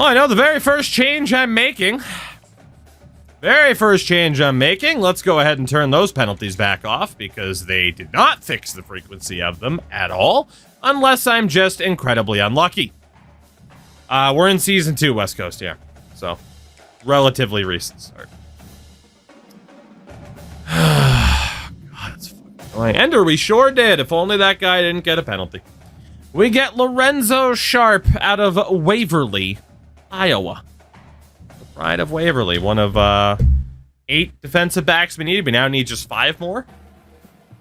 Well, I know the very first change I'm making. Let's go ahead and turn those penalties back off because they did not fix the frequency of them at all, unless I'm just incredibly unlucky. We're in Season 2, West Coast, yeah. So, relatively recent start. God, it's fucking annoying. Ender, we sure did. If only that guy didn't get a penalty. We get Lorenzo Sharp out of Waverly, Iowa. The pride of Waverly. One of 8 defensive backs we needed. We now need just 5 more.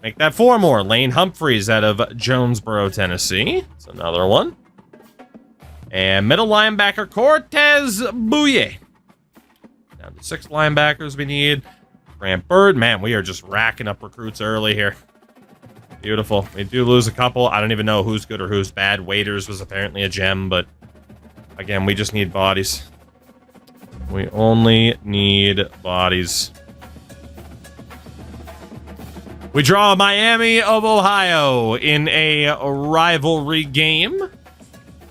Make that 4 more. Lane Humphreys out of Jonesboro, Tennessee. That's another one. And middle linebacker Cortez Bouye. Down to 6 linebackers we need. Grant Bird. Man, we are just racking up recruits early here. Beautiful. We do lose a couple. I don't even know who's good or who's bad. Waiters was apparently a gem, but again, we just need bodies. We only need bodies. We draw Miami of Ohio in a rivalry game.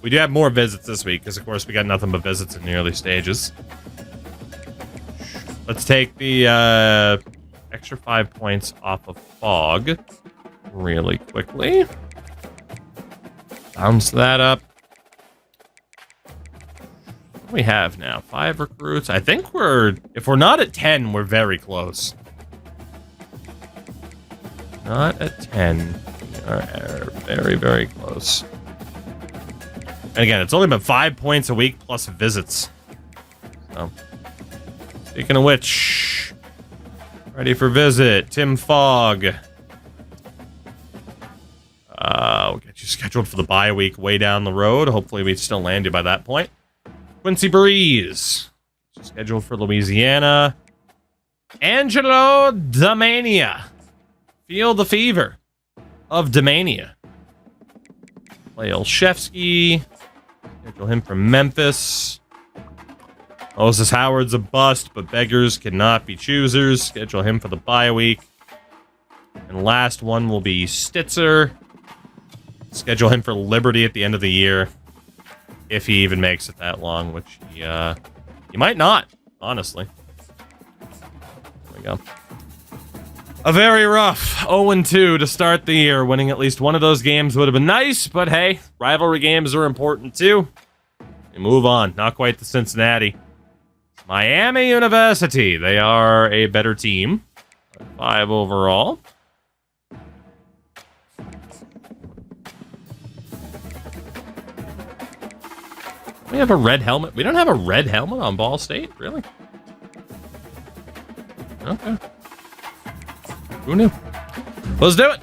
We do have more visits this week because, of course, we got nothing but visits in the early stages. Let's take the extra 5 points off of Fog really quickly. Bounce that up. What do we have now? 5 recruits. I think if we're not at 10, we're very close. Not at 10. We are very, very close. And again, it's only been 5 points a week plus visits. So, speaking of which, ready for visit, Tim Fogg. We'll get you scheduled for the bye week way down the road. Hopefully we still land you by that point. Quincy Breeze, scheduled for Louisiana. Angelo Damania. Feel the fever of Damania. Play Olszewski. Schedule him for Memphis. Moses Howard's a bust, but beggars cannot be choosers. Schedule him for the bye week. And last one will be Stitzer. Schedule him for Liberty at the end of the year. If he even makes it that long, which he might not, honestly. There we go. A very rough 0-2 to start the year. Winning at least one of those games would have been nice, but hey, rivalry games are important too. We move on. Not quite the Cincinnati. Miami University. They are a better team. 5 overall. We have a red helmet. We don't have a red helmet on Ball State? Really? Okay. Who knew? Let's do it.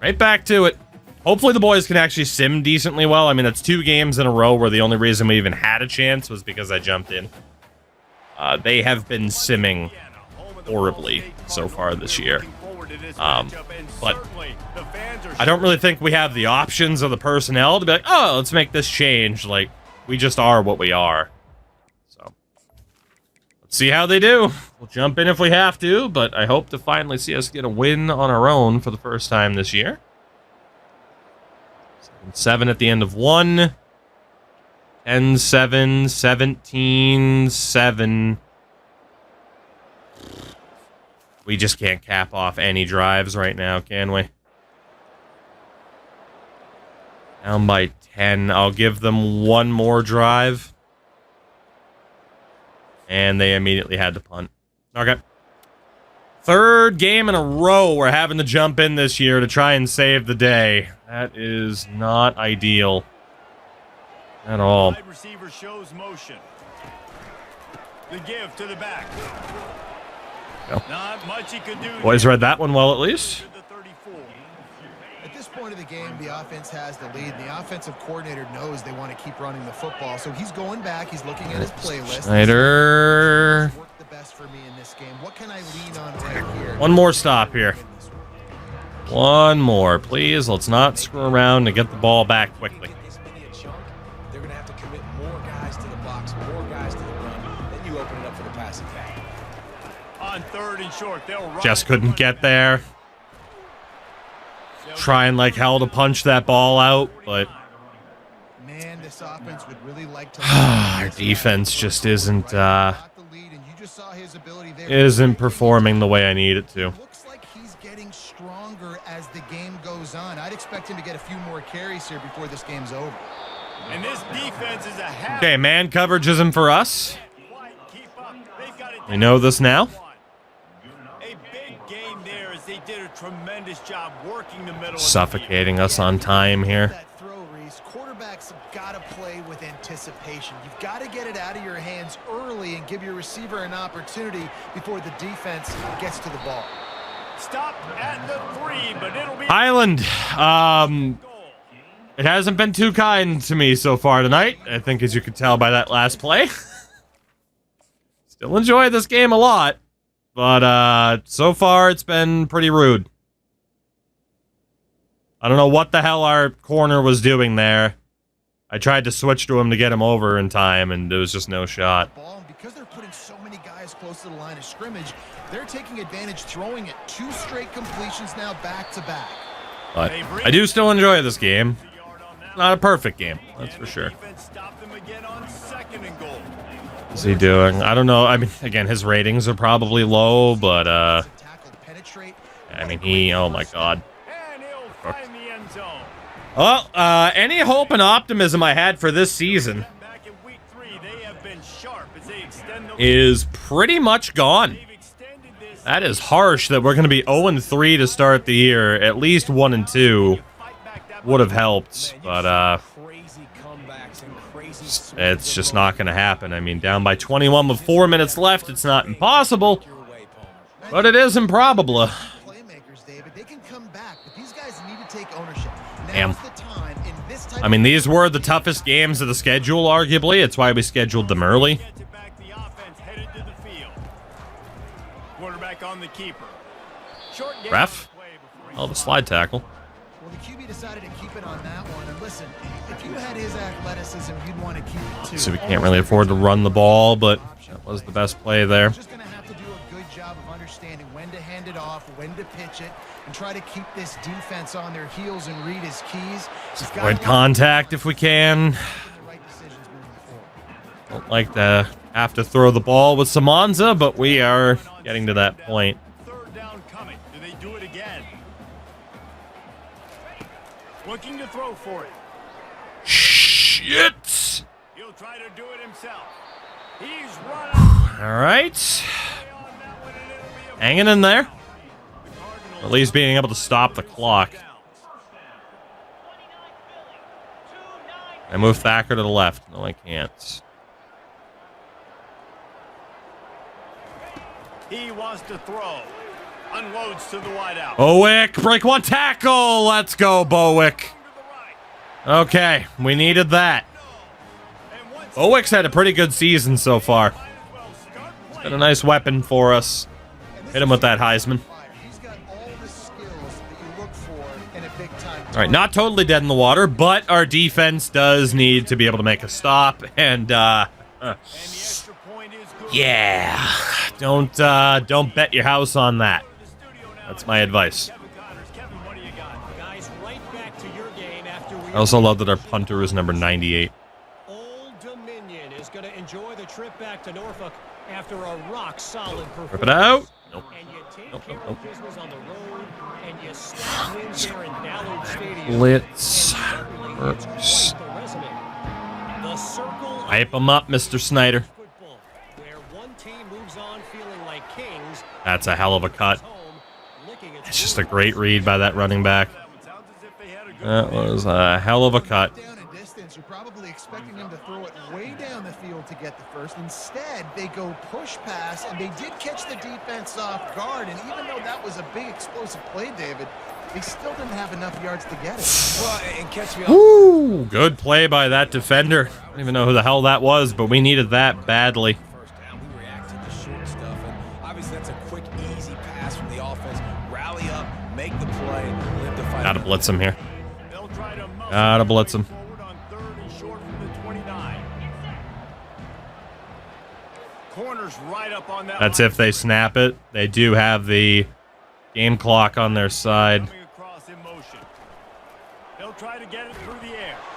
Right back to it. Hopefully the boys can actually sim decently well. I mean, that's 2 games in a row where the only reason we even had a chance was because I jumped in. They have been simming horribly so far this year. But I don't really think we have the options or the personnel to be like, oh, let's make this change. Like, we just are what we are. So, let's see how they do. We'll jump in if we have to, but I hope to finally see us get a win on our own for the first time this year. 7 at the end of 1. 10-7, 17-7. We just can't cap off any drives right now, can we? Down by 10. I'll give them one more drive. And they immediately had to punt. Okay. 3rd game in a row we're having to jump in this year to try and save the day. That is not ideal at all. Wide receiver shows motion. The give to the back. Go. Not much he could do. Boys read that one well, at least. At this point of the game, the offense has the lead. The offensive coordinator knows they want to keep running the football, so he's going back. He's looking at his playlist. Snyder. Worked the best for me in this game. What can I lean on right here? One more stop here. One more, please. Let's not screw around and get the ball back quickly. They're going to have to commit more guys to the box, more guys to the run. Then you open it up for the passing game. On 3rd and short, they'll run. Just couldn't get there. Trying like hell to punch that ball out, but Man, this offense would really like to. Our defense just isn't Got the lead, and you just saw his ability there. isn't performing the way I need it to. Looks like he's getting stronger as the game goes on. I'd expect him to get a few more carries here before this game's over. And this defense is a half. Okay, man coverage isn't for us. We know this now. A big game there as they did a tremendous job working the middle. Suffocating us on time here. That throw, Reese. Quarterbacks have got to play with anticipation. You've got to get it out of your hands early and give your receiver an opportunity before the defense gets to the ball. Stop at the 3, but it'll be Highland, it hasn't been too kind to me so far tonight. I think, as you could tell by that last play. Still enjoy this game a lot, but so far it's been pretty rude. I don't know what the hell our corner was doing there. I tried to switch to him to get him over in time, and there was just no shot. Because they're putting so many guys close to the line of scrimmage, they're taking advantage, throwing it 2 straight completions now back to back. But I do still enjoy this game. Not a perfect game, that's for sure. What's he doing? I don't know. I mean, again, his ratings are probably low, but I mean, oh my god. Well, any hope and optimism I had for this season is pretty much gone. That is harsh that we're going to be 0-3 to start the year. At least 1-2 would have helped, but it's just not going to happen. I mean, down by 21 with 4 minutes left, it's not impossible, but it is improbable. Damn. I mean, these were the toughest games of the schedule, arguably. It's why we scheduled them early. Ref? Oh, the slide tackle. Well, the QB decided to keep it on that one. And listen, if you had his athleticism, you'd want to keep it too. So we can't really afford to run the ball, but that was the best play there. Just going to have to do a good job of understanding when to hand it off, when to pitch it, and try to keep this defense on their heels and read his keys. Avoid contact if we can. Don't like to have to throw the ball with Samanza, but we are getting to that point. Third down coming. Do they do it again? Looking to throw for it. Shit! He'll try to do it himself. He's running. All right. Hanging in there. At least being able to stop the clock. I move Thacker to the left. No, I can't. He wants to throw. Unloads to the wideout. Bowick, break one tackle. Let's go, Bowick. Okay, we needed that. Bowick's had a pretty good season so far. He's got a nice weapon for us. Hit him with that Heisman. All right, not totally dead in the water, but our defense does need to be able to make a stop. And yeah, don't bet your house on that. That's my advice. I also love that our punter is number 98. Old Dominion is going to enjoy the trip back to Norfolk after a rock-solid performance. Rip it out. Nope. And you take Nope, care nope, of business on the road, and you snap wins there in Ballard Stadium. Blitz. And certainly it's quite the resume. The circle Hype him up, Mr. Snyder. football, where one team moves on feeling like kings. That's a hell of a cut. Home, licking its It's just a great read by that running back. That was a hell of a cut. Down in distance, you're probably expecting them to throw it way down the field to get the first. Instead, they go push pass, and they did catch the defense off guard. And even though that was a big explosive play, David, they still didn't have enough yards to get it. Well, and catch me up. Woo! Good play by that defender. I don't even know who the hell that was, but we needed that badly. First down, we reacted to short stuff, and obviously that's a quick, easy pass from the offense. Rally up, make the play, live to fight. Gotta blitz him here. Gotta blitz him. That's if they snap it. They do have the game clock on their side.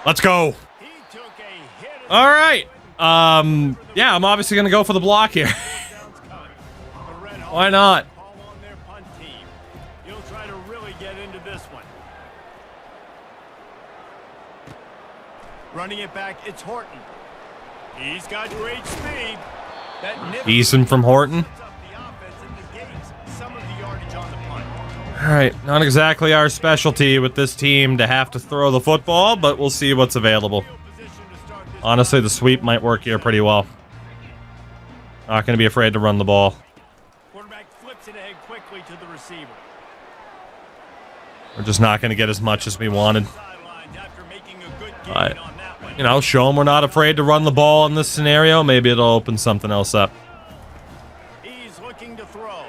Let's go. He took a All right. Yeah, I'm obviously going to go for the block here. Why not? Call on their punt team. He'll try to really get into this one. Running it back, it's Horton. He's got great speed. Decent from Horton. Some of the yardage on the punt. All right, not exactly our specialty with this team to have to throw the football, but we'll see what's available. Honestly, the sweep might work here pretty well. Not going to be afraid to run the ball. Quarterback flips it ahead quickly to the receiver. We're just not going to get as much as we wanted. Sidelines after making a good gain But, on that one. you know, show them we're not afraid to run the ball in this scenario. Maybe it'll open something else up. He's looking to throw.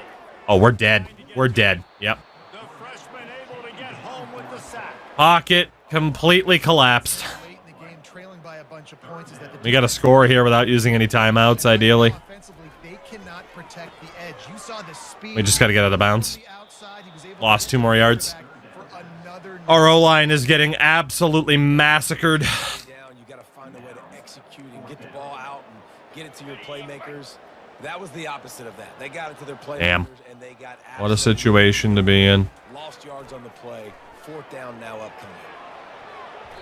Oh, we're dead. We're dead. Yep. The freshman able to get home with the sack. Pocket completely collapsed. Late in the game, trailing by a bunch of points, is that the We got to score here without using any timeouts, ideally. offensively, they cannot protect the edge. You saw the speed. We just got to get out of bounds. Outside, he was able to Lost 2 more yards. for another Our O-line is getting absolutely massacred. Down, you got to find a way to execute and get the ball out and get it to your playmakers. That was the opposite of that. They got it to their playmakers. Damn. And they got What a absolutely situation to be in. lost yards on the play. 4th down now upcoming.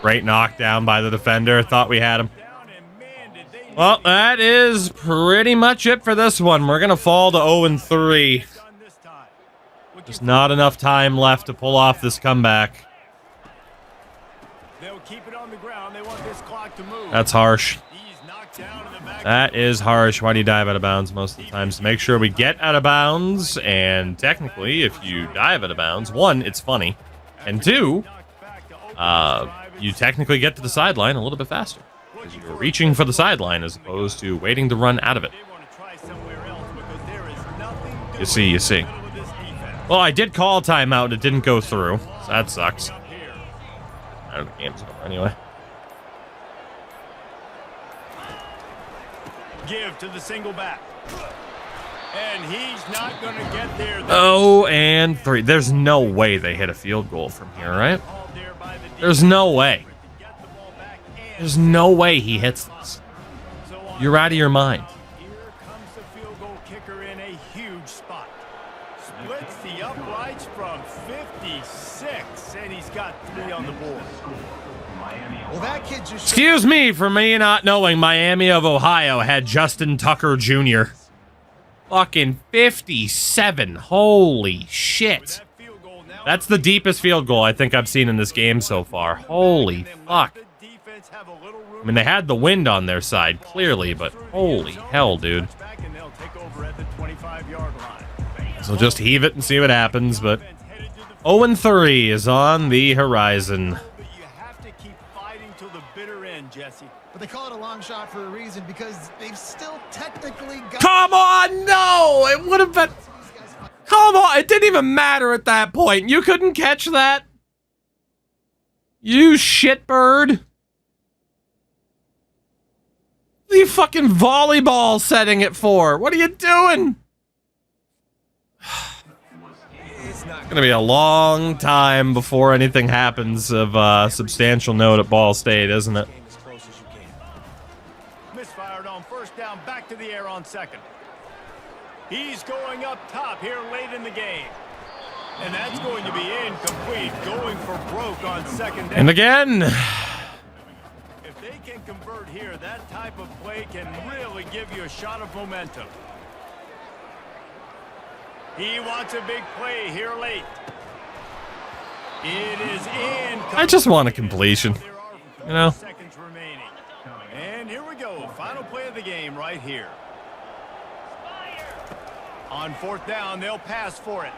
Great knockdown by the defender. Thought we had him. Down and man, did they Well, that is pretty much it for this one. We're going to fall to 0-3. done this time. There's not enough time left to pull off this comeback. They'll keep it on the ground. They want this clock to move. That's harsh. He's knocked down in the back. That is harsh. Why do you dive out of bounds most of the times? To make sure we get out of bounds. And technically, if you dive out of bounds, 1, it's funny. And 2, you technically get to the sideline a little bit faster. Because you're reaching for the sideline as opposed to waiting to run out of it. They want to try somewhere else because there is nothing doing You see, you see. in the middle of this defense. Well, I did call a timeout and it didn't go through. So that sucks. Up here. I don't know, the game's over anyway. Give to the single back. And he's not going to get there. 0-3. There's no way they hit a field goal from here, right? Called there by the There's no way. defense to get the ball back and There's no way he hits this. so on. You're out of your mind. Here comes the field goal kicker in a huge spot. Splits the uprights from 56, and he's got 3 on the board. Well, that kid just Excuse me for me not knowing Miami of Ohio had Justin Tucker Jr. Fucking 57. Holy shit. That field goal now. That's the deepest field goal I think I've seen in this game so far. Holy fuck. The defense have a little room. I mean, they had the wind on their side, clearly, but holy hell, dude. Back and they'll take over at the 25-yard line. So just heave it and see what happens, but Defense headed to the 0-3 is on the horizon. but you have to keep fighting till the bitter end, Jesse. But they call it a long shot for a reason because they've still technically got Come on, no! It would have been... these guys. Come on, it didn't even matter at that point. You couldn't catch that? You shitbird. What are you fucking volleyball setting it for? What are you doing? It's not It's gonna be a long time before anything happens of substantial note at Ball State, isn't it? game as close as you can. Misfired on first down, back to the air on second. He's going up top here late in the game. And that's going to be incomplete, going for broke on second down. And again, If they can convert here, that type of play can really give you a shot of momentum. He wants a big play here late. It is in. I just want a completion. There are You know? 4 seconds remaining. And here we go. Final play of the game right here. On fourth down, they'll pass for it.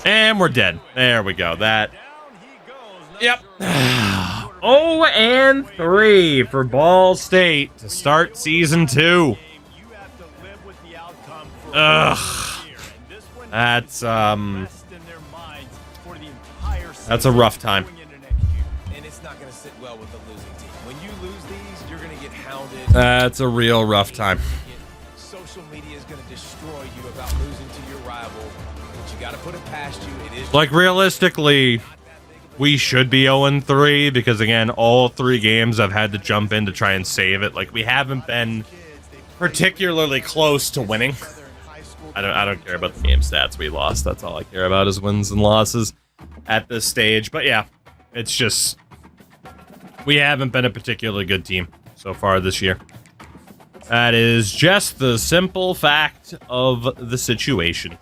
and we're dead. There we go. That. Down he goes. Not Yep. sure 0-3 for Ball State to start season 2. you have to live with the outcome for Ugh. a year. And this one That's rest in their minds for the entire That's a rough time. going into next year. And it's not going to sit well with the losing team. When you lose these, you're going to get hounded. That's a real rough time. Social media is going to destroy you about losing to your rival. But you got to put it past you. It is Like realistically, not that big of we should be 0-3 because, again, all 3 games I've had to jump in to try and save it. Like, we haven't been particularly close to winning. I don't care about the game stats we lost. That's all I care about is wins and losses at this stage. But yeah, it's just we haven't been a particularly good team so far this year. That is just the simple fact of the situation.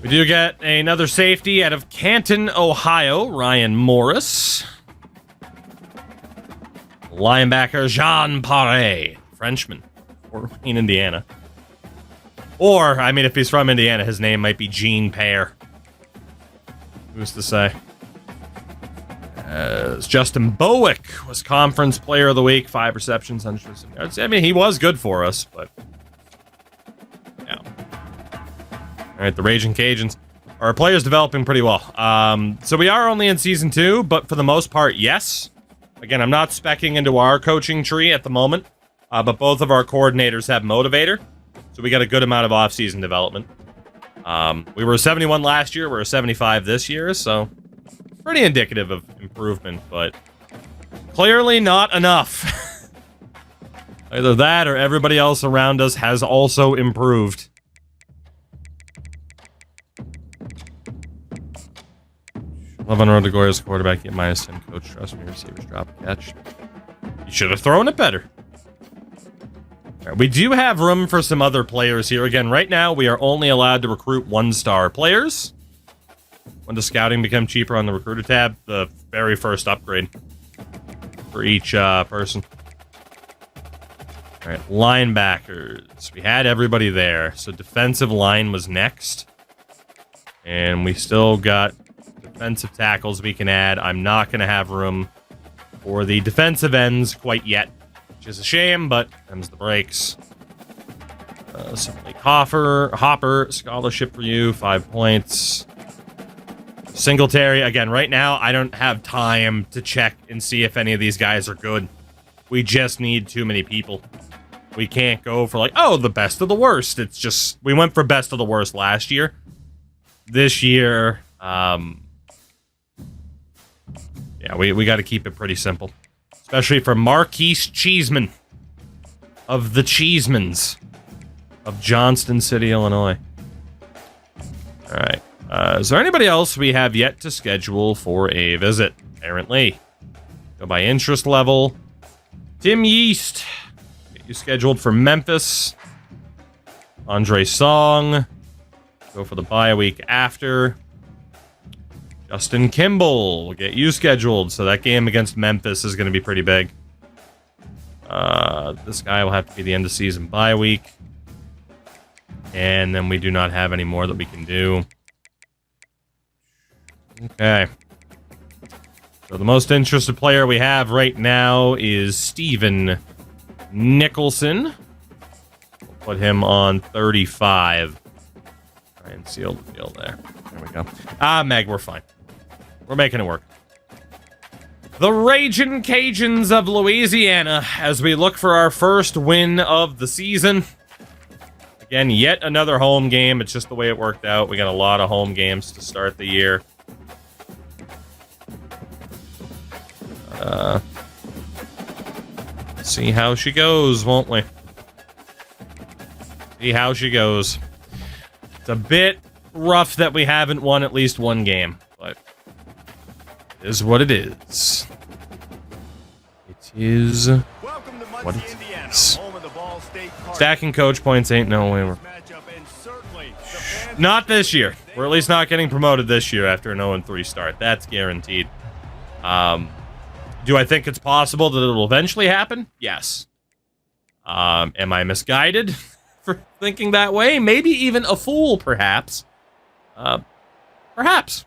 We do get another safety out of Canton, Ohio, Ryan Morris. Linebacker Jean Paré, Frenchman, or in Indiana. Or, I mean, if he's from Indiana, his name might be Jean Pear. Who's to say? Justin Bowick was Conference Player of the Week, 5 receptions, 100 yards. I mean, he was good for us, but yeah. All right, the Raging Cajuns. Our players developing pretty well. So we are only in Season 2, but for the most part, yes. Again, I'm not speccing into our coaching tree at the moment, but both of our coordinators have Motivator, so we got a good amount of off-season development. We were a 71 last year, we're a 75 this year, so pretty indicative of improvement, but clearly not enough. Either that or everybody else around us has also improved. Love on road to Goya's quarterback, get -10 coach. Trust me, receivers drop a catch. You should have thrown it better. All right, we do have room for some other players here. Again, right now, we are only allowed to recruit 1-star players. When does scouting become cheaper on the recruiter tab? The very first upgrade for each person. All right, linebackers. We had everybody there. So defensive line was next. And we still got defensive tackles we can add. I'm not going to have room for the defensive ends quite yet, which is a shame, but comes the breaks. Simply Hopper, scholarship for you, 5 points. Singletary, again, right now, I don't have time to check and see if any of these guys are good. We just need too many people. We can't go for, like, oh, the best of the worst. It's just, we went for best of the worst last year. This year, yeah, we got to keep it pretty simple. Especially for Marquise Cheeseman of the Cheesemans of Johnston City, Illinois. All right. Is there anybody else we have yet to schedule for a visit? Apparently. Go by interest level. Tim Yeast. Get you scheduled for Memphis. Andre Song. Go for the bye week after. Justin Kimball. We'll get you scheduled. So that game against Memphis is going to be pretty big. This guy will have to be the end of season bye week. And then we do not have any more that we can do. Okay. So the most interested player we have right now is Steven Nicholson. We'll put him on 35. Try and seal the deal there. There we go. Meg, we're fine. We're making it work. The Raging Cajuns of Louisiana as we look for our first win of the season. Again, yet another home game. It's just the way it worked out. We got a lot of home games to start the year. See how she goes, won't we? See how she goes. It's a bit rough that we haven't won at least one game, but it is what it is. It is what it is. Stacking coach points ain't no way. Not this year. We're at least not getting promoted this year after an 0-3 start. That's guaranteed. Do I think it's possible that it'll eventually happen? Yes. Am I misguided for thinking that way? Maybe even a fool, perhaps. Perhaps.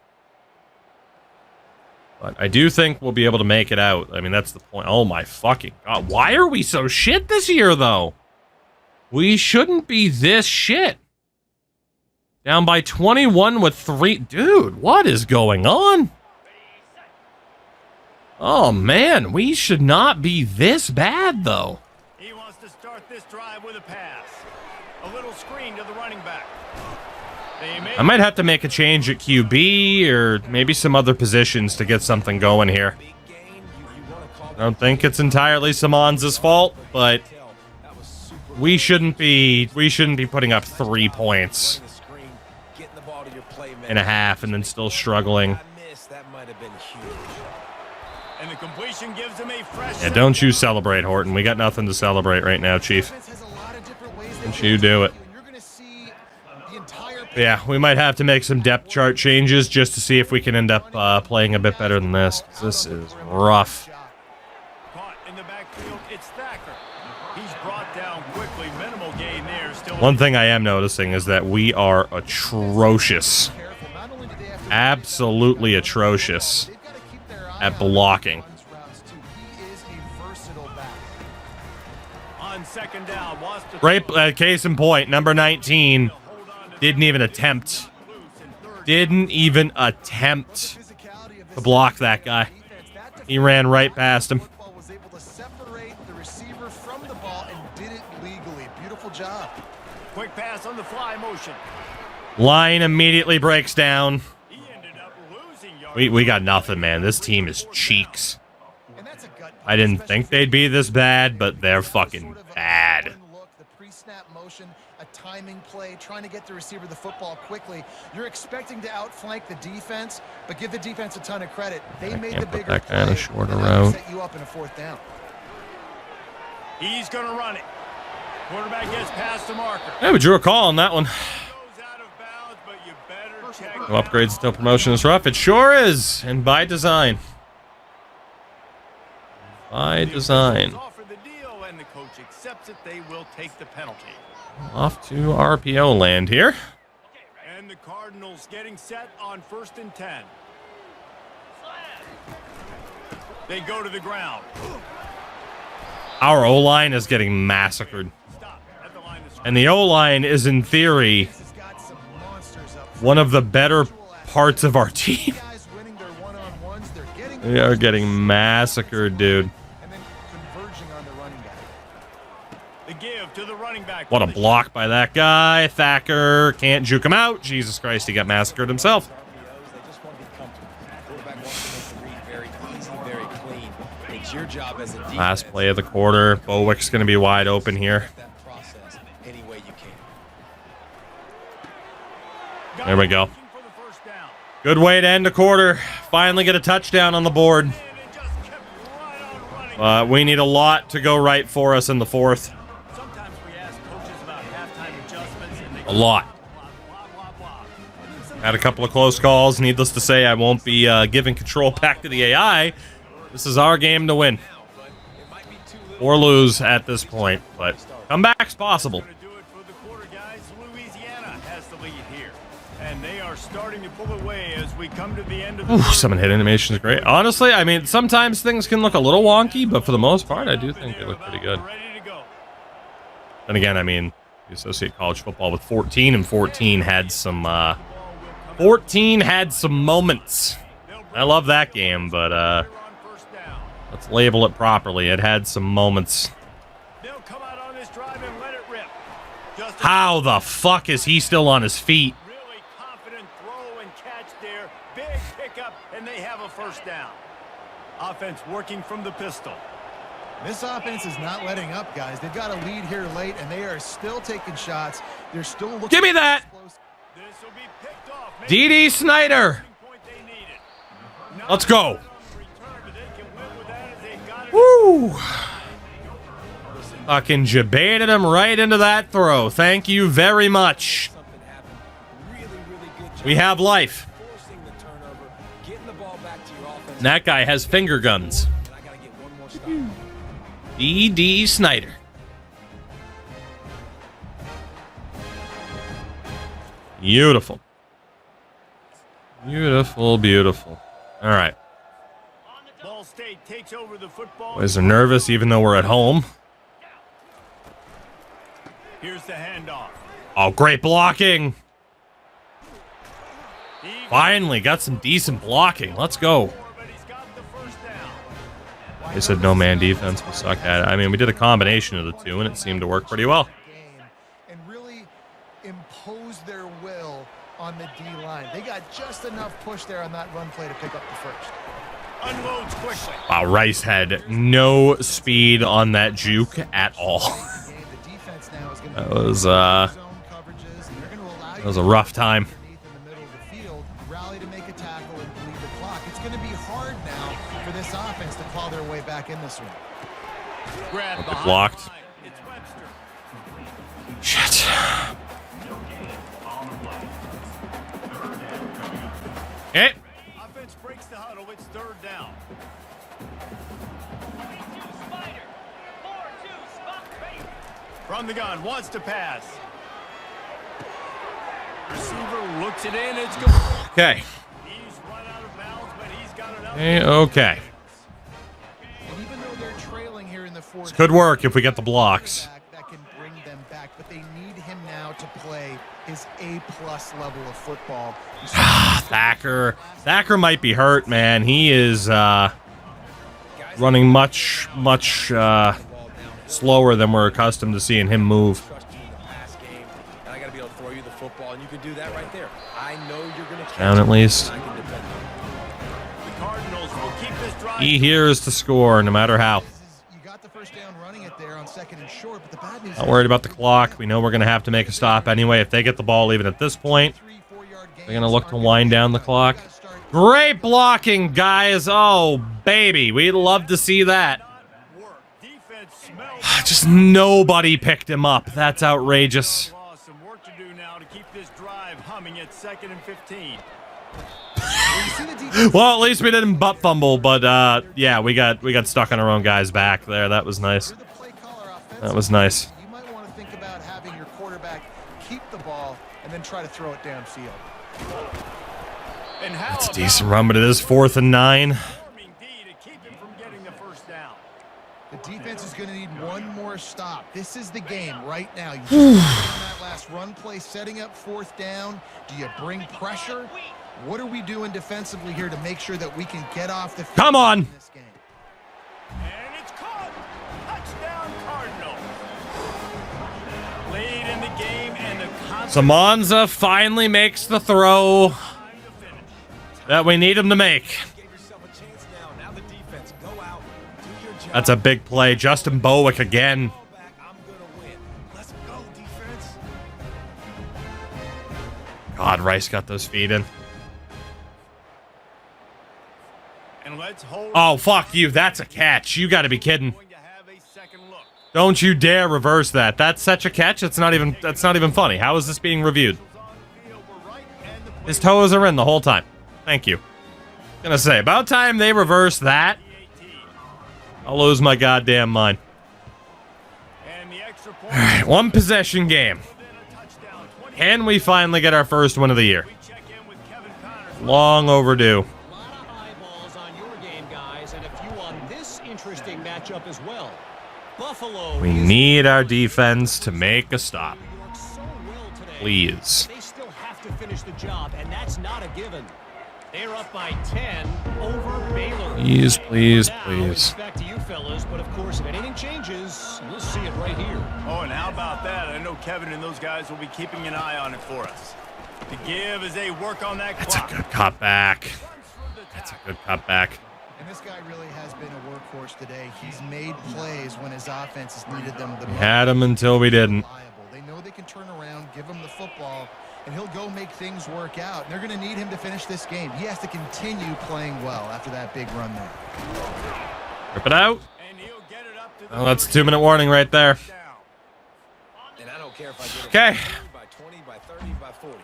But I do think we'll be able to make it out. I mean, that's the point. Oh my fucking god. Why are we so shit this year, though? We shouldn't be this shit. Down by 21 with 3. Dude, what is going on? Oh, man, we should not be this bad, though. He wants to start this drive with a pass. A little screen to the running back. I might have to make a change at QB or maybe some other positions to get something going here. I don't think it's entirely Simons' fault, but we shouldn't be putting up 3 points and a half and then still struggling. And the completion gives him a fresh. Yeah, don't you celebrate, Horton. We got nothing to celebrate right now, Chief. Don't you do it. Yeah, we might have to make some depth chart changes just to see if we can end up playing a bit better than this. This is rough. Caught in the backfield, it's Thacker. He's brought down quickly. Minimal gain there. Still One thing I am noticing is that we are atrocious. Absolutely atrocious at blocking. on second down. Great case in point, number 19 didn't even attempt. Didn't even attempt to block that guy. He ran right past him. Was able to separate the receiver from the ball and did it legally. Beautiful job. Quick pass on the fly motion. Line immediately breaks down. He ended up losing yards. We got nothing, man. This team is cheeks. And that's a gut I didn't think they'd be this bad, but they're fucking bad. The pre-snap motion, a timing play, trying to get the receiver the football quickly. You're expecting to outflank the defense, but give the defense a ton of credit. They made the Can't put bigger that guy on a play, shorter and that'll route. set you up in a fourth down. He's going to run it. Quarterback gets past the marker. Yeah, we drew a call on that one. Goes out of bounds, but you better check. No upgrades until promotion is rough. It sure is, and by design. By design. Offer the deal, and the coach accepts it. They will take the penalty. Off to RPO land here. And the Cardinals getting set on 1st and 10. They go to the ground. Our O-line is getting massacred. Stop at the line of scrimmage. And the O-line is, in theory, He's got some monsters up front. one of the better parts of our team. Guys winning their one-on-ones, they're getting We are getting massacred, dude. and then converging on the running back. The give to the running back. What a block by that guy. Thacker can't juke him out. Jesus Christ, he got massacred himself. They just want to be comfortable. Quarterback wants to make the read very easy, very clean. It's your job as a defense. Last play of the quarter. Bowick's going to be wide open here. That process any way you can. There we go. For the first down. Good way to end the quarter. Finally get a touchdown on the board. And it just kept right on running. We need a lot to go right for us in the fourth. Sometimes we ask coaches about halftime adjustments and they A lot. blah, blah, blah, blah. Had a couple of close calls. Needless to say, I won't be giving control back to the AI. This is our game to win. Or lose at this point. But comeback's possible. Gonna do it for the quarter, guys. Louisiana has the lead here. And they are starting to pull away as we come to the end of the Ooh, third. some hit animation is great. Honestly, I mean, sometimes things can look a little wonky, but for the most part, I do think they look pretty good. Ready to go. Then again, I mean, you associate college football with 14, and 14 had some 14 had some moments. I love that game, but On first down. let's label it properly. It had some moments. They'll come out on this drive and let it rip. Just a How the fuck is he still on his feet? really confident throw and catch there. Big pickup, and they have a first down. Offense working from the pistol. This offense is not letting up, guys. They've got a lead here late, and they are still taking shots. They're still looking. Give me that! This will be picked off. D.D. Snyder! Point they needed. Not Let's go. on return, but they can win with that as they got it. Woo! Fucking jabaited him right into that throw. Thank you very much. Something happened. Really good job. We have life. Forcing the turnover, getting the ball back to your offense. And that guy has finger guns. And I gotta get one more stop. D.D. Snyder. Beautiful. Beautiful, beautiful. All right. Ball State takes over the football. Boys are nervous even though we're at home. Here's the handoff. Oh, great blocking. He Finally got some decent blocking. Let's go. but he's got the first down. They said no man defense. We suck at it. I mean, we did a combination of the two, and it seemed to work pretty well. Game and really impose their will on the D-line. They got just enough push there on that run play to pick up the first. Unloads quickly. Wow, Rice had no speed on that juke at all. That was a rough time. Rally to make a tackle and bleed the clock. It's going to be hard now for this offense to claw their way back in this one. Grab behind Blocked. the line. It's Webster. Shit. Okay. Offense breaks the huddle. It's third down. From the gun, wants to pass. Receiver looks it in. It's good. Okay. He's run out of bounds, but he's got it up. Okay. And even though they're trailing here in the fourth, This could work if we get the blocks. that can bring them back, but they need him now to play his A-plus level of football. Thacker might be hurt, man. He is running much slower than we're accustomed to seeing him move. Trust you in the pass game, and I got to be able to throw you the football, and you can do that right there. I know you're going to catch Down at it, least. and I can depend on it. The Cardinals will keep this drive. He here is to score, no matter how. You got the first down running it there on second and short, but the bad news Not worried about the clock. We know we're going to have to make a stop anyway. If they get the ball even at this point, they're going to look to wind down the clock. Great blocking, guys. Oh, baby. We'd love to see that. Defense smells. Just nobody picked him up. That's outrageous. Lost some work to do now to keep this drive humming at 2nd and 15. Well, at least we didn't butt fumble, but yeah, we got stuck on our own guys' back there. That was nice. That was nice. You might want to think about having your quarterback keep the ball and then try to throw it downfield. And how That's a about decent run, but it is 4th and 9. performing D to keep him from getting the first down? The defense is going to need one more stop. This is the game right now. You just on that last run play, setting up 4th down. Do you bring pressure? What are we doing defensively here to make sure that we can get off the field Come on. in this game? And it's caught. Touchdown Cardinals. Late in the game and the Samanza finally makes the throw time to finish. that we need him to make. Give yourself a chance now. Now the defense, go out, do your job. That's a big play. Justin Bowick again. Ball back, I'm gonna win. Let's go, defense. God, Rice got those feet in. And let's hold. Oh, fuck you. That's a catch. You got to be kidding. Going to have a second look. Don't you dare reverse that. That's such a catch. That's not even funny. How is this being reviewed? On the field, we're right, and the His toes are in the whole time. Thank you. Gonna say, about time they reverse that. I'll lose my goddamn mind. And the extra point. All right, one possession game. Within a touchdown. 20. Can we finally get our first win of the year? We check in with Kevin Connors. Long overdue. A lot of eyeballs on your game, guys, and a few on this interesting matchup as well. Buffalo. We need our defense to make a stop. So well today. Please. They still have to finish the job, and that's not a given. They're up by 10 over Baylor. Please, please, Now, please. it's back to you fellas, but of course, if anything changes, you'll see it right here. Oh, and how about that? I know Kevin and those guys will be keeping an eye on it for us. To give as they work on that That's a clock. good cutback. That's a good cutback. And this guy really has been a workhorse today. He's made plays when his offense has needed them the most. Had him until we didn't. Reliable. They know they can turn around, give him the football, and he'll go make things work out. And they're going to need him to finish this game. He has to continue playing well after that big run there. Rip it out. And he'll get it up to the Oh, that's a 2-minute warning right there. down. And I don't care if I get it Okay. by 20, by 30, by 40.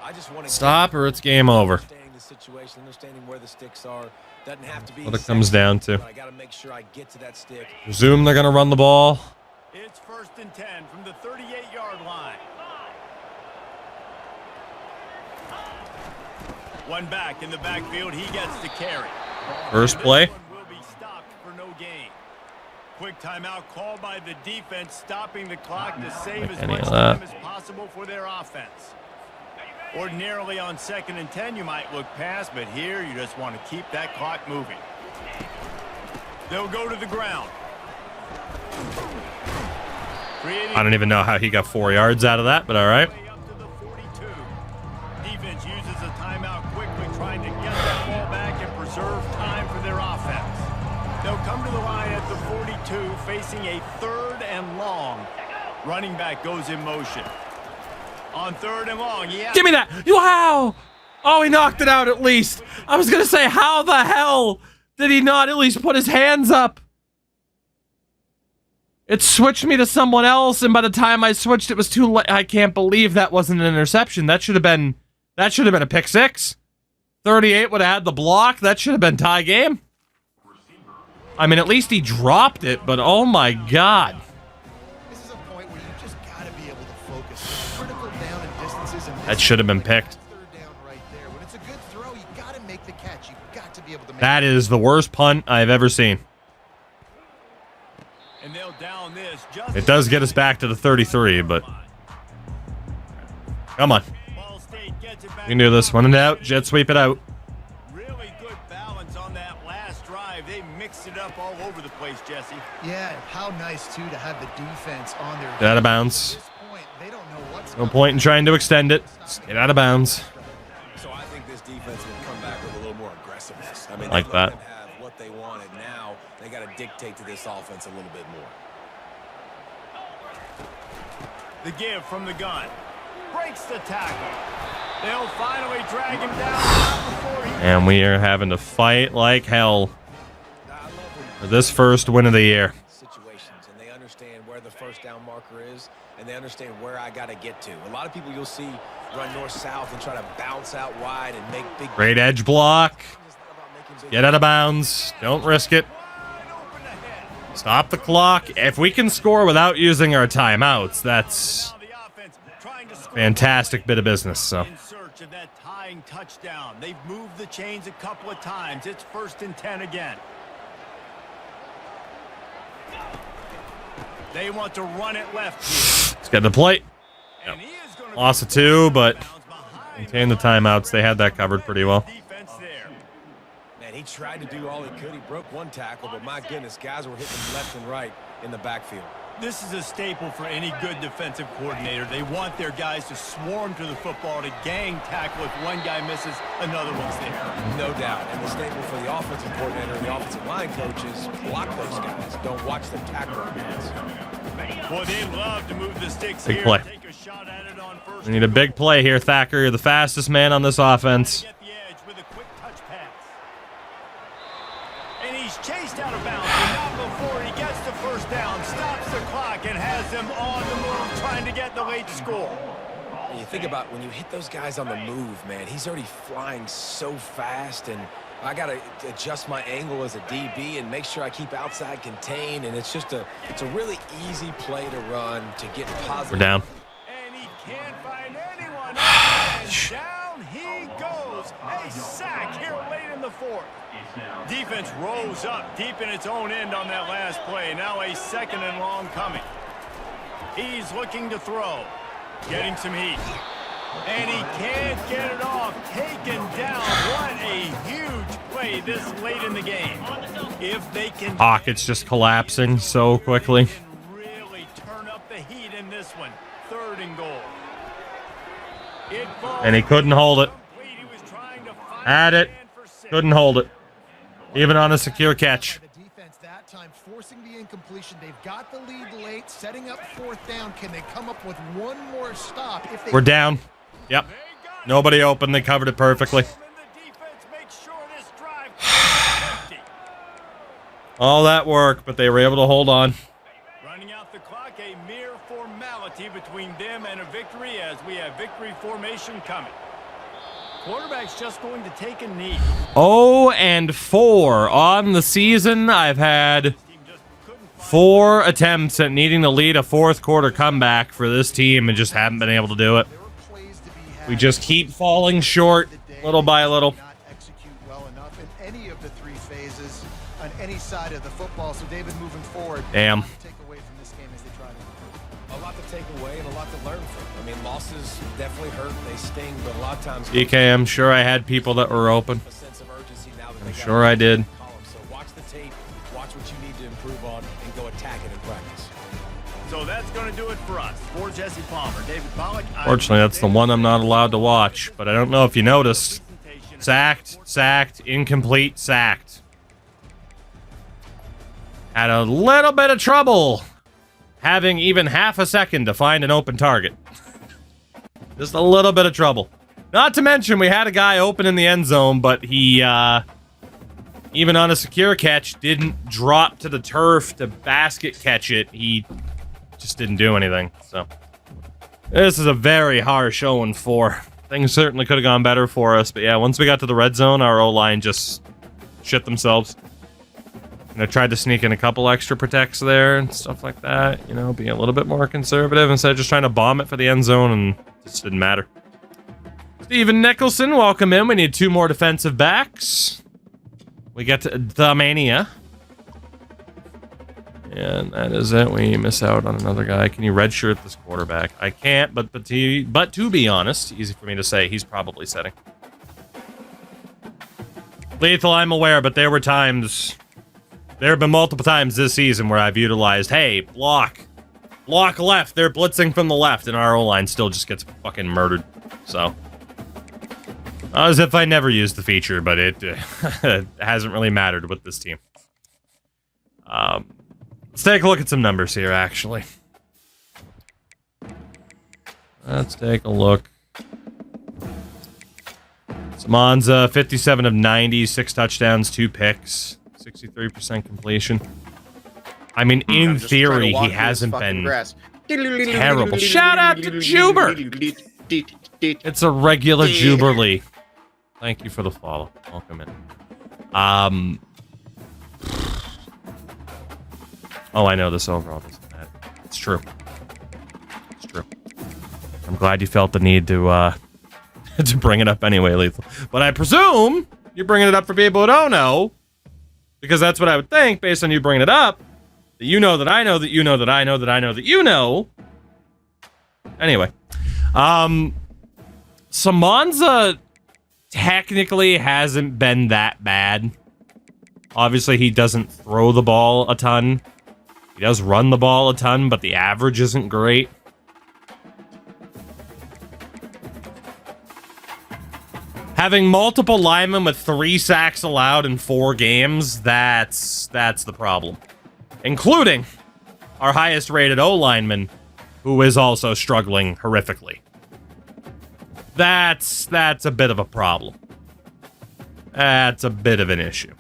I just want to Stop or it's game over. Understanding the situation, understanding where the sticks are. Doesn't have to be What it comes sexy, down to. but I got to make sure I get to that stick. Presume they're going to run the ball. It's 1st and 10 from the 38-yard line. One back in the backfield. He gets to carry. First This play. one will be stopped for no gain. Quick timeout called by the defense, stopping the clock to save as any much of that. time as possible for their offense. Ordinarily on 2nd and 10, you might look past, but here you just want to keep that clock moving. They'll go to the ground. I don't even know how he got 4 yards out of that, but all right. Way up to the 42. 2, facing a 3rd and long. Running back goes in motion. On 3rd and long, Give me that. Wow. Oh, he knocked it out at least. I was going to say, how the hell did he not at least put his hands up? It switched me to someone else, and by the time I switched, it was too late. I can't believe that wasn't an interception. That should have been a pick 6. 38 would have had the block. That should have been tie game. I mean, at least he dropped it, but oh my God. This is a point where you just got to be able to focus. Critical down and distances. And That should have been picked. 3rd down right there. When it's a good throw, you got to make the catch. You got to be able to make That is the worst punt I've ever seen. And they'll down this just It does get us back to the 33, but come on. Ball State gets it back. We can do this. One and out. Jet sweep it out. Really good balance on that last drive. They mixed it up all over the place, Jesse. Yeah, how nice, too, to have the defense on their Get out of bounds. At this point, they don't know what's No point in trying to extend it. Just get out of bounds. So I think this defense will come back with a little more aggressiveness. I mean, Like they let that. them have what they wanted. Now they got to dictate to this offense a little bit more. The give from the gun. Breaks the tackle. They'll finally drag him down before he... And we are having to fight like hell Now, I love for this first win of the year. situations, and they understand where the first down marker is, and they understand where I got to get to. A lot of people you'll see run north-south and try to bounce out wide and make big... Great edge block. It's not about making big- Get out of bounds. Don't risk it. Wide open ahead. Stop the clock. If we can score without using our timeouts, that's Now the offense trying to score. fantastic bit of business. So In search of that tying touchdown. They've moved the chains a couple of times. It's 1st and 10 again. They want to run it left here. let's get the plate. And he is gonna Loss be of 2, but behind maintain the timeouts. They had that covered pretty well. defense there. Man, he tried to do all he could. He broke one tackle, but my goodness, guys were hitting him left and right in the backfield. This is a staple for any good defensive coordinator. They want their guys to swarm to the football, to gang tackle. If one guy misses, another one's there. No doubt. And the staple for the offensive coordinator and the offensive line coaches, block those guys. Don't watch them tackle our guys. Boy, they love to move the sticks Big here. play. Take a shot at it on first. We need a big play here, Thacker. You're the fastest man on this offense. Get the edge with a quick touch pass. And he's chased out of bounds, but not before he gets the first down, stops the clock, and has them on the move trying to get the late score. And you think about when you hit those guys on the move, man, he's already flying so fast, and I got to adjust my angle as a DB and make sure I keep outside contained, and it's a really easy play to run to get positive. We're down. And he can't find anyone. And down he goes. A sack here late in the 4th. Defense rose up deep in its own end on that last play. Now a 2nd and long coming. He's looking to throw. Getting some heat. And he can't get it off. Taken down. What a huge play this late in the game. If they can... Pockets just collapsing so quickly. Really turn up the heat in this one. 3rd and goal. It falls And he couldn't hold it. complete. He was trying to find Had it. a man for 6. Couldn't hold it. Even on a secure catch. The defense that time forcing the incompletion. They've got the lead late, setting up 4th down. Can they come up with one more stop? If they We're down. Yep. Nobody open. They covered it perfectly. And the defense makes sure this drive is empty. All that work, but they were able to hold on. Running out the clock, a mere formality between them and a victory as we have victory formation coming. Quarterback's just going to take a knee. 0-4 on the season. I've had Team just couldn't find 4 attempts at needing to lead a 4th quarter comeback for this team and just haven't been able to do it. There were plays to be had. We just keep falling short little by little. Not execute well enough in any of the 3 phases on any side of the football. So David, moving forward, Damn. what do you take away from this game as they try to improve? A lot to take away and a lot to learn from. I mean, losses definitely hurt. They sting, but a lot of times... DK, I'm sure I had people that were open. A sense of urgency now that I'm they got sure I did. column. So watch the tape, watch what you need to improve on, and go attack it in practice. So that's going to do it for us. For Jesse Palmer, David Pollack. Fortunately, that's the one I'm not allowed to watch, but I don't know if you noticed. Sacked, incomplete, sacked. had a little bit of trouble having even half a second to find an open target. Just a little bit of trouble. Not to mention, we had a guy open in the end zone, but he, even on a secure catch, didn't drop to the turf to basket catch it. He just didn't do anything, so. This is a very harsh 0-4. Things certainly could have gone better for us, but yeah, once we got to the red zone, our O-line just shit themselves. And I tried to sneak in a couple extra protects there and stuff like that, you know, being a little bit more conservative instead of just trying to bomb it for the end zone, and it just didn't matter. Steven Nicholson, welcome in. We need 2 more defensive backs. We get to the Mania. And that is it. We miss out on another guy. Can you redshirt this quarterback? I can't, but to be honest, easy for me to say, he's probably setting. Lethal, I'm aware, but there have been multiple times this season where I've utilized, hey, block left. They're blitzing from the left, and our O-line still just gets fucking murdered. So, as if I never used the feature, but it hasn't really mattered with this team. Let's take a look at some numbers here, actually. Let's take a look. Samanza, 57 of 90, 6 touchdowns, 2 picks, 63% completion. I mean, in theory, he hasn't been terrible. Shout out to Juber! It's a regular Juberly. Thank you for the follow. Welcome in. Oh, I know this overall doesn't matter. It's true. It's true. I'm glad you felt the need to to bring it up anyway, Lethal. But I presume you're bringing it up for people who don't know, because that's what I would think based on you bringing it up. That you know that I know that you know that I know that I know that you know. Anyway, Samanza technically hasn't been that bad. Obviously, he doesn't throw the ball a ton. He does run the ball a ton, but the average isn't great. Having multiple linemen with 3 sacks allowed in 4 games, that's the problem. Including our highest rated O-lineman, who is also struggling horrifically. That's a bit of a problem. That's a bit of an issue.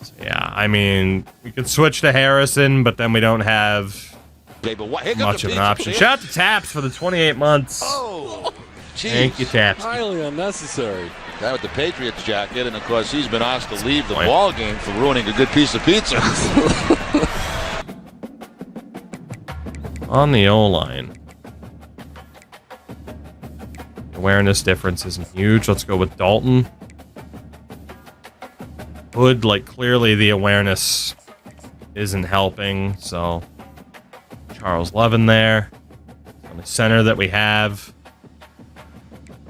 So yeah, I mean, we could switch to Harrison, but then we don't have much of an option. Shout out to Taps for the 28 months. Oh, geez. Thank you, Taps. Highly unnecessary. Guy with the Patriots jacket, and of course he's been asked to leave the ball game for ruining a good piece of pizza. On the O-line. Awareness difference isn't huge. Let's go with Dalton. Hood, like, clearly the awareness isn't helping, so Charles Levin there. On the center that we have.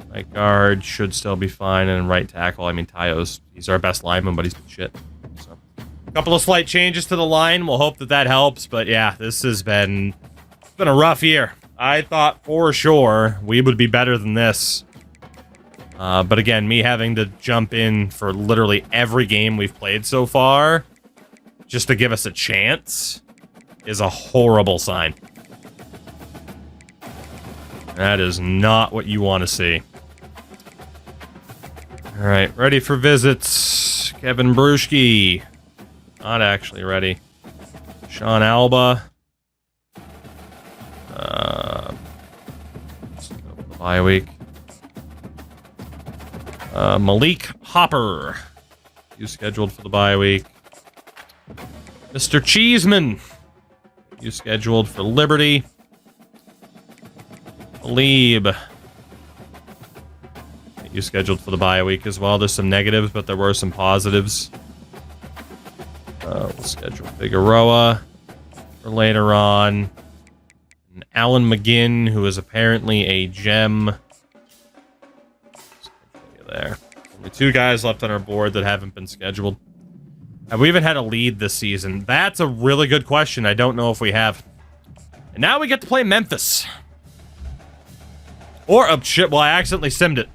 Right guard should still be fine, and right tackle, I mean, Tayo's, he's our best lineman, but he's been shit. So, a couple of slight changes to the line. We'll hope that helps, but yeah, this has been a rough year. I thought for sure we would be better than this. But again, me having to jump in for literally every game we've played so far, just to give us a chance, is a horrible sign. That is not what you want to see. All right, ready for visits. Kevin Bruschi. Not actually ready. Sean Alba. Bye week. Malik Hopper. You scheduled for the bye week. Mr. Cheeseman. You scheduled for Liberty. Talib. You scheduled for the bye week as well. There's some negatives, but there were some positives. We'll schedule Figueroa for later on. And Alan McGinn, who is apparently a gem. There. Only 2 guys left on our board that haven't been scheduled. Have we even had a lead this season? That's a really good question. I don't know if we have. And now we get to play Memphis. Or, oh shit, well, I accidentally simmed it.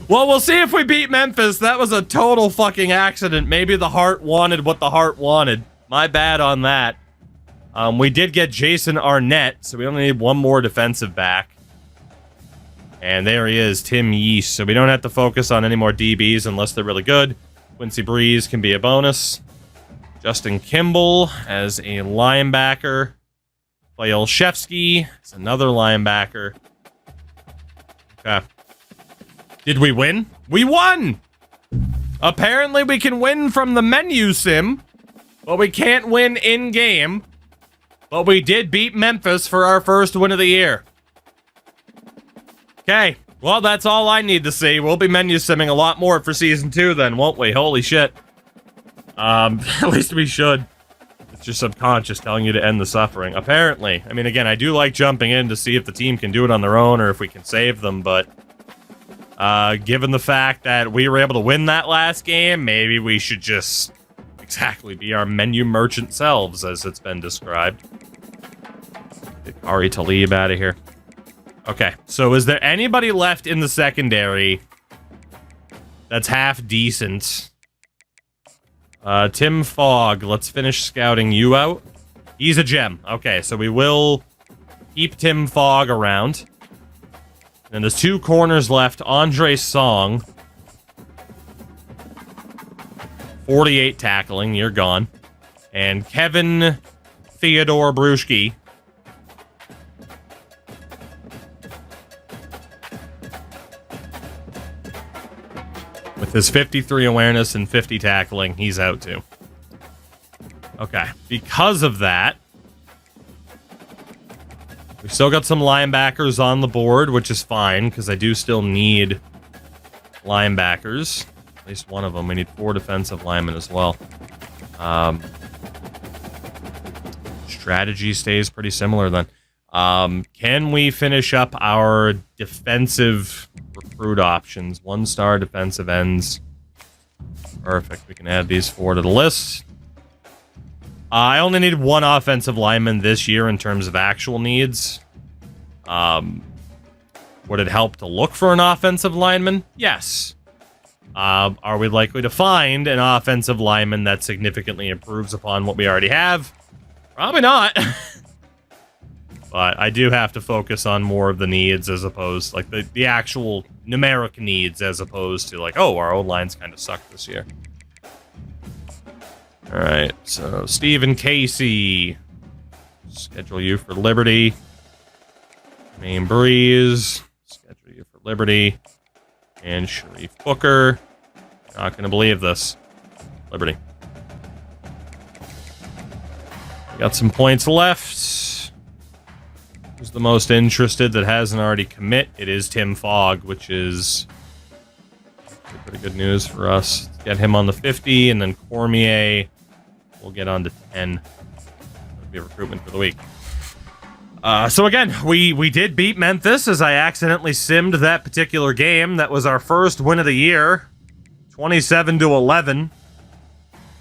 Well, we'll see if we beat Memphis. That was a total fucking accident. Maybe the heart wanted what the heart wanted. My bad on that. We did get Jason Arnett, so we only need one more defensive back. And there he is, Tim Yeast. So we don't have to focus on any more DBs unless they're really good. Quincy Breeze can be a bonus. Justin Kimball as a linebacker. Clay Olszewski is another linebacker. Okay. Did we win? We won! Apparently we can win from the menu sim, but we can't win in-game. But we did beat Memphis for our first win of the year. Okay, well, that's all I need to see. We'll be menu simming a lot more for Season 2 then, won't we? Holy shit. At least we should. It's your subconscious telling you to end the suffering. Apparently. I mean, again, I do like jumping in to see if the team can do it on their own or if we can save them, but... given the fact that we were able to win that last game, maybe we should just exactly be our menu merchant selves, as it's been described. Get Ari Talib out of here. Okay, so is there anybody left in the secondary that's half decent? Tim Fogg, let's finish scouting you out. He's a gem. Okay, so we will keep Tim Fogg around. And there's two corners left. Andre Song. 48 tackling. You're gone. And Kevin Theodore Bruschke. With his 53 awareness and 50 tackling, he's out too. Okay. Because of that, we've still got some linebackers on the board, which is fine, because I do still need linebackers. At least one of them. We need 4 defensive linemen as well. Strategy stays pretty similar then. Can we finish up our defensive recruit options? 1-star defensive ends. Perfect. We can add these 4 to the list. I only need 1 offensive lineman this year in terms of actual needs. Would it help to look for an offensive lineman? Yes. Are we likely to find an offensive lineman that significantly improves upon what we already have? Probably not. But I do have to focus on more of the needs as opposed, like, the actual numeric needs as opposed to, like, oh, our O-lines kind of suck this year. Alright, so Stephen Casey. Schedule you for Liberty. Main Breeze. Schedule you for Liberty. And Sharif Booker. Not going to believe this. Liberty. We got some points left. Who's the most interested that hasn't already commit? It is Tim Fogg, which is pretty good news for us. Let's get him on the 50, and then Cormier will get on to 10. That'll be a recruitment for the week. So again, we did beat Memphis as I accidentally simmed that particular game. That was our first win of the year. 27-11.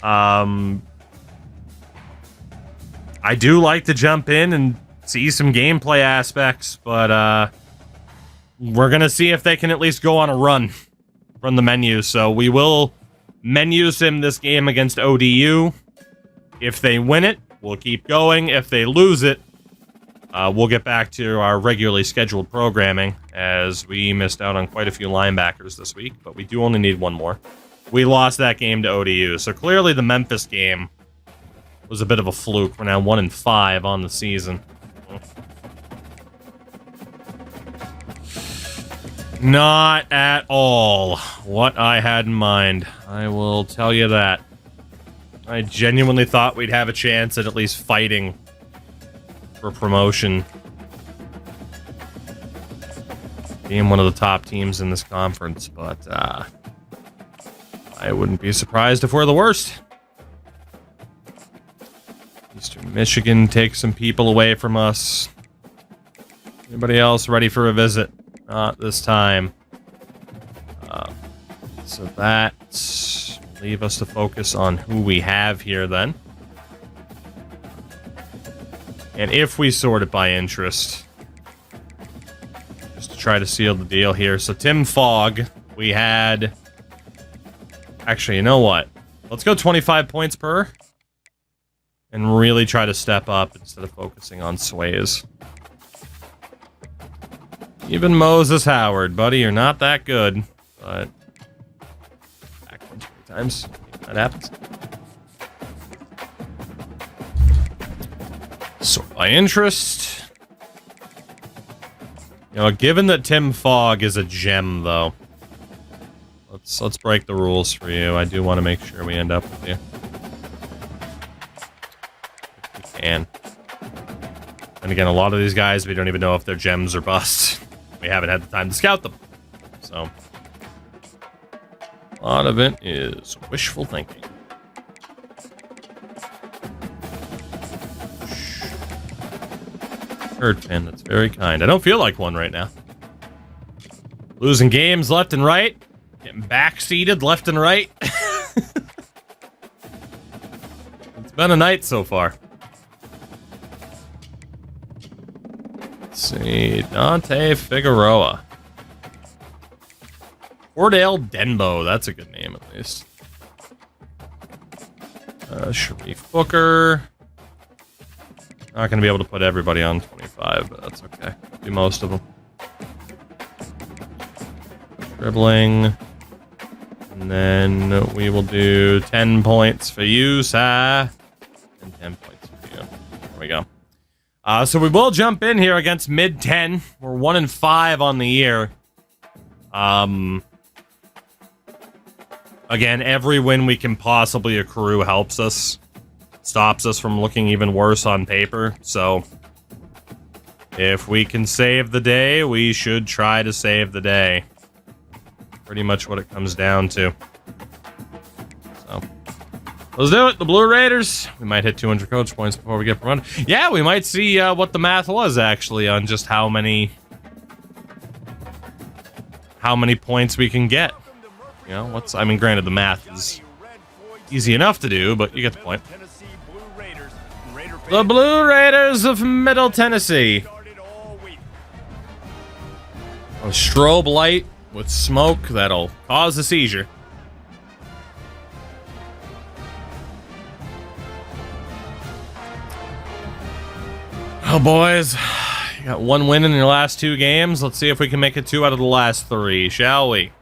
I do like to jump in and see some gameplay aspects, but we're going to see if they can at least go on a run from the menu. So we will menu sim this game against ODU. If they win it, we'll keep going. If they lose it, we'll get back to our regularly scheduled programming, as we missed out on quite a few linebackers this week, but we do only need one more. We lost that game to ODU, so clearly the Memphis game was a bit of a fluke. We're now 1-5 on the season. Not at all what I had in mind. I will tell you that. I genuinely thought we'd have a chance at least fighting for promotion. Being one of the top teams in this conference, but I wouldn't be surprised if we're the worst. Eastern Michigan takes some people away from us. Anybody else ready for a visit? Not this time. So that will leave us to focus on who we have here then. And if we sort it by interest, just to try to seal the deal here. So Tim Fogg, we had... Actually, you know what? Let's go 25 points per. And really try to step up instead of focusing on sways. Even Moses Howard, buddy, you're not that good. But... back 20 times. That happens. Sort by interest. You know, given that Tim Fogg is a gem, though, let's break the rules for you. I do want to make sure we end up with you. If we can. And again, a lot of these guys, we don't even know if they're gems or busts. We haven't had the time to scout them. So, a lot of it is wishful thinking. Pin, that's very kind. I don't feel like one right now. Losing games left and right. Getting backseated left and right. It's been a night so far. Let's see. Dante Figueroa. Cordell Denbo. That's a good name, at least. Sharif Booker. Not going to be able to put everybody on 25, but that's okay. Do most of them. Dribbling. And then we will do 10 points for you, Sa. And 10 points for you. There we go. So we will jump in here against mid-10. We're 1-5 on the year. Again, every win we can possibly accrue helps us. Stops us from looking even worse on paper. So, if we can save the day, we should try to save the day. Pretty much what it comes down to. So, let's do it. The Blue Raiders. We might hit 200 coach points before we get promoted. Yeah, we might see what the math was, actually, on just how many points we can get. You know, I mean, granted, the math is easy enough to do, but you get the point. The Blue Raiders of Middle Tennessee. A strobe light with smoke that'll cause a seizure. Oh, boys. You got one win in your last 2 games. Let's see if we can make it 2 out of the last 3, shall we?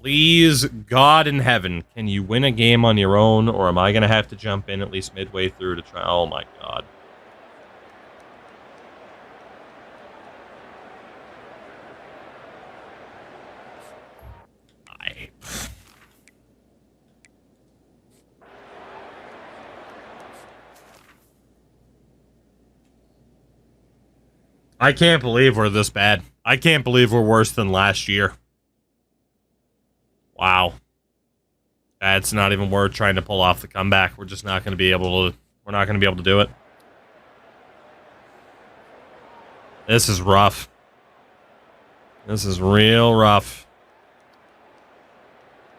Please, God in heaven, can you win a game on your own, or am I going to have to jump in at least midway through to try? Oh, my God. I can't believe we're this bad. I can't believe we're worse than last year. Wow. That's not even worth trying to pull off the comeback. We're just not going to be able to... We're not going to be able to do it. This is rough. This is real rough.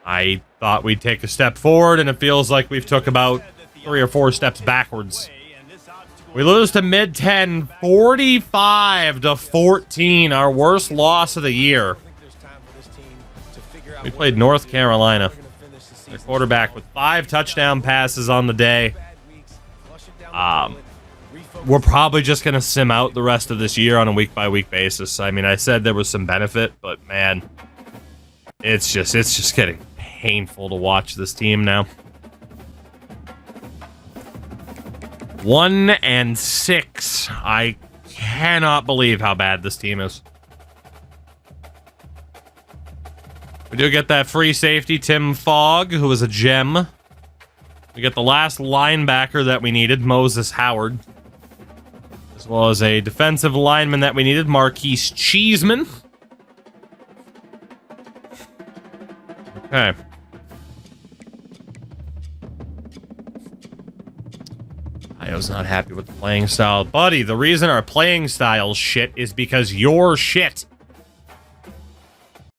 I thought we'd take a step forward, and it feels like we've took about 3 or 4 steps backwards. We lose to mid-10, 45-14, our worst loss of the year. We played North Carolina. Their quarterback with 5 touchdown passes on the day. We're probably just going to sim out the rest of this year on a week-by-week basis. I mean, I said there was some benefit, but man, it's just getting painful to watch this team now. 1-6. I cannot believe how bad this team is. We do get that free safety, Tim Fogg, who is a gem. We get the last linebacker that we needed, Moses Howard. As well as a defensive lineman that we needed, Marquise Cheeseman. Okay. I was not happy with the playing style. Buddy, the reason our playing style shit is because you're shit.